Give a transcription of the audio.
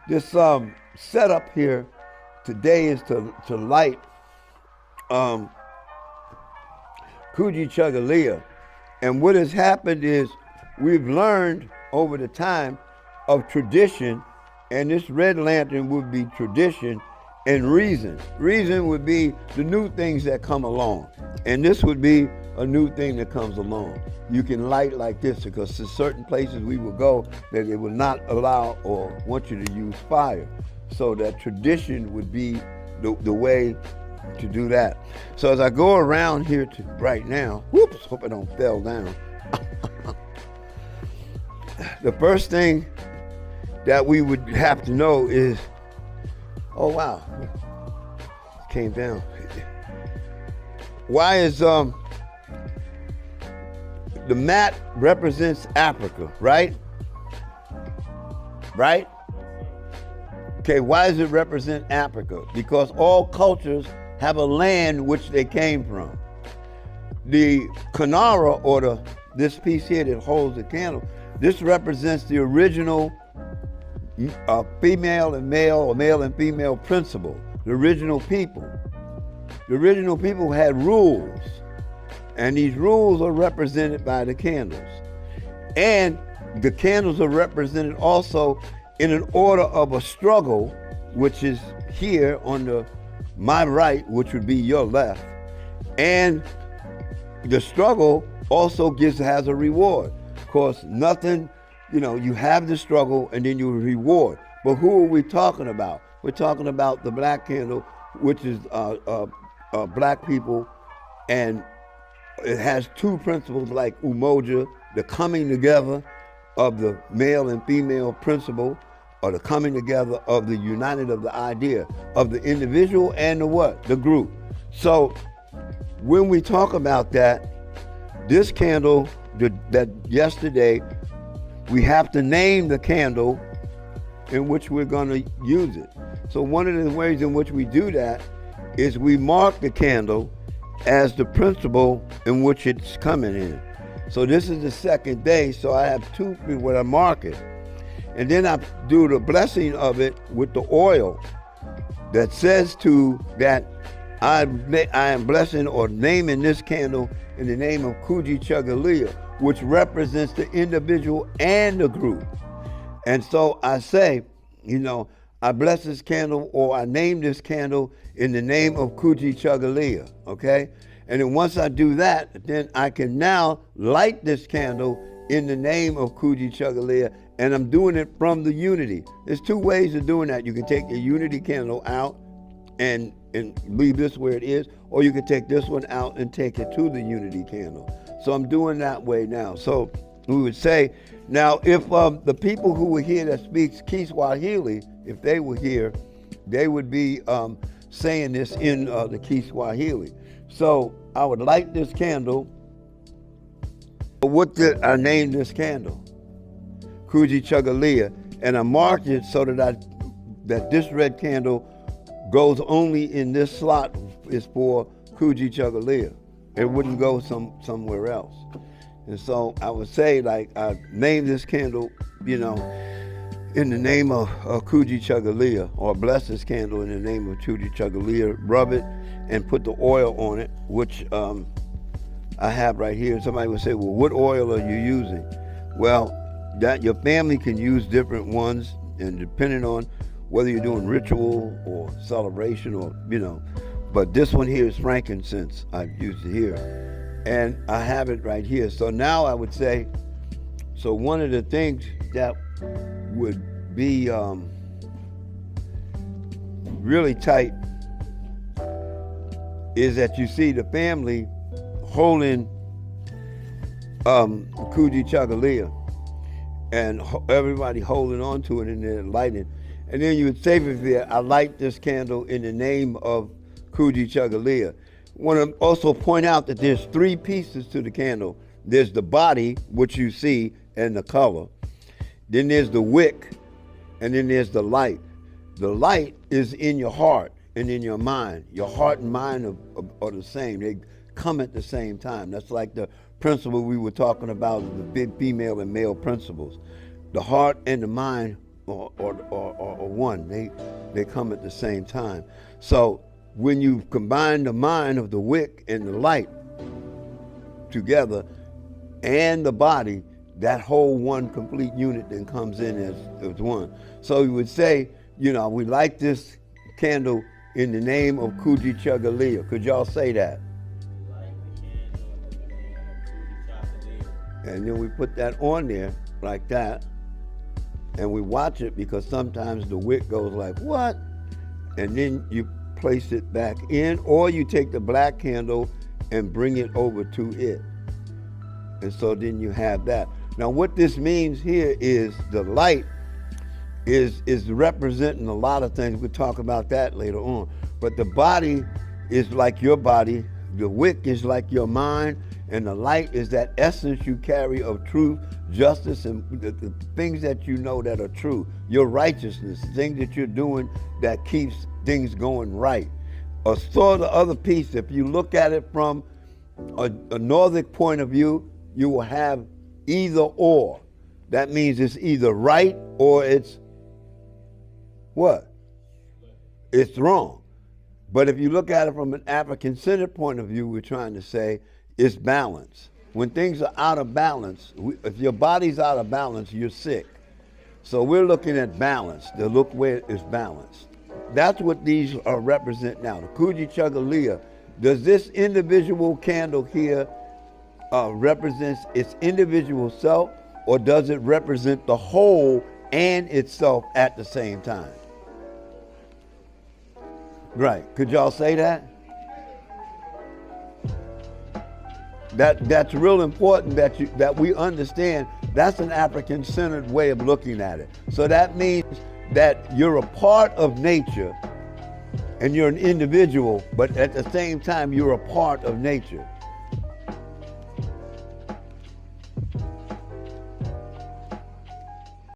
This setup here today is to light Kujichagulia. And what has happened is we've learned over the time of tradition, and this red lantern would be tradition and reason. Reason would be the new things that come along. And this would be a new thing that comes along. You can light like this because there's certain places we will go that they will not allow or want you to use fire. So that tradition would be the way to do that. So as I go around here to right now, whoops, hope I don't fell down. The first thing that we would have to know is, oh wow, it came down. Why is the mat represents Africa, right? Right? Okay, why does it represent Africa? Because all cultures have a land which they came from. The Kanara, or this piece here that holds the candle, this represents the original female and male, or male and female principle, the original people. The original people had rules, and these rules are represented by the candles. And the candles are represented also in an order of a struggle, which is here on my right, which would be your left. And the struggle also has a reward. Of course, nothing, you have the struggle and then you reward. But who are we talking about? We're talking about the black candle, which is black people, and it has two principles like umoja, the coming together of the male and female principle, or the coming together of the united of the idea of the individual and the what? The group. So when we talk about that, this candle, that yesterday, we have to name the candle in which we're going to use it. So one of the ways in which we do that is we mark the candle as the principle in which it's coming in. So this is the second day, so I have two when I mark it. And then I do the blessing of it with the oil that says that I am blessing or naming this candle in the name of Kujichagulia, which represents the individual and the group. And so I say, I bless this candle, or I name this candle in the name of Kujichagulia, okay? And then once I do that, then I can now light this candle in the name of Kujichagulia, and I'm doing it from the unity. There's two ways of doing that. You can take the unity candle out and leave this where it is, or you can take this one out and take it to the unity candle. So I'm doing that way now. So we would say, now if the people who were here that speaks Kiswahili, if they were here, they would be saying this in the Kiswahili. So I would light this candle. What did I name this candle? Kujichagulia. And I marked it so that this red candle goes only in this slot is for Kujichagulia. It wouldn't go somewhere else. And so I would say, like, I name this candle, in the name of Kujichagulia, or bless this candle in the name of Kujichagulia, rub it and put the oil on it, which I have right here. And somebody would say, well, what oil are you using? Well, that your family can use different ones, and depending on whether you're doing ritual or celebration or, but this one here is frankincense. I've used it here. And I have it right here. So now I would say, so one of the things that would be really tight is that you see the family holding Kujichagulia, and everybody holding on to it and then lighting. And then you would say there, I light this candle in the name of Kujichagulia. I want to also point out that there's three pieces to the candle. There's the body, which you see, and the color. Then there's the wick, and then there's the light. The light is in your heart and in your mind. Your heart and mind are the same. They come at the same time. That's like the principle we were talking about, the big female and male principles. The heart and the mind are one. They come at the same time. So when you combine the mind of the wick and the light together and the body, that whole one complete unit then comes in as one. So you would say, we light this candle in the name of Kujichagulia. Could y'all say that? And then we put that on there like that, and we watch it, because sometimes the wick goes like, what? And then you place it back in, or you take the black candle and bring it over to it. And so then you have that. Now what this means here is the light is representing a lot of things. We'll talk about that later on. But the body is like your body, the wick is like your mind, and the light is that essence you carry of truth, justice, and the things that you know that are true. Your righteousness, things that you're doing that keeps things going right. Or so the other piece, if you look at it from a Nordic point of view, you will have either or. That means it's either right or it's what? It's wrong. But if you look at it from an African-centered point of view, we're trying to say it's balance. When things are out of balance, if your body's out of balance, you're sick. So we're looking at balance, to look where it's balanced. That's what these are represent now. The Kujichagulia. Does this individual candle here represents its individual self, or does it represent the whole and itself at the same time? Right. Could y'all say that? That's real important that we understand. That's an African-centered way of looking at it. So that means that you're a part of nature and you're an individual, but at the same time you're a part of nature.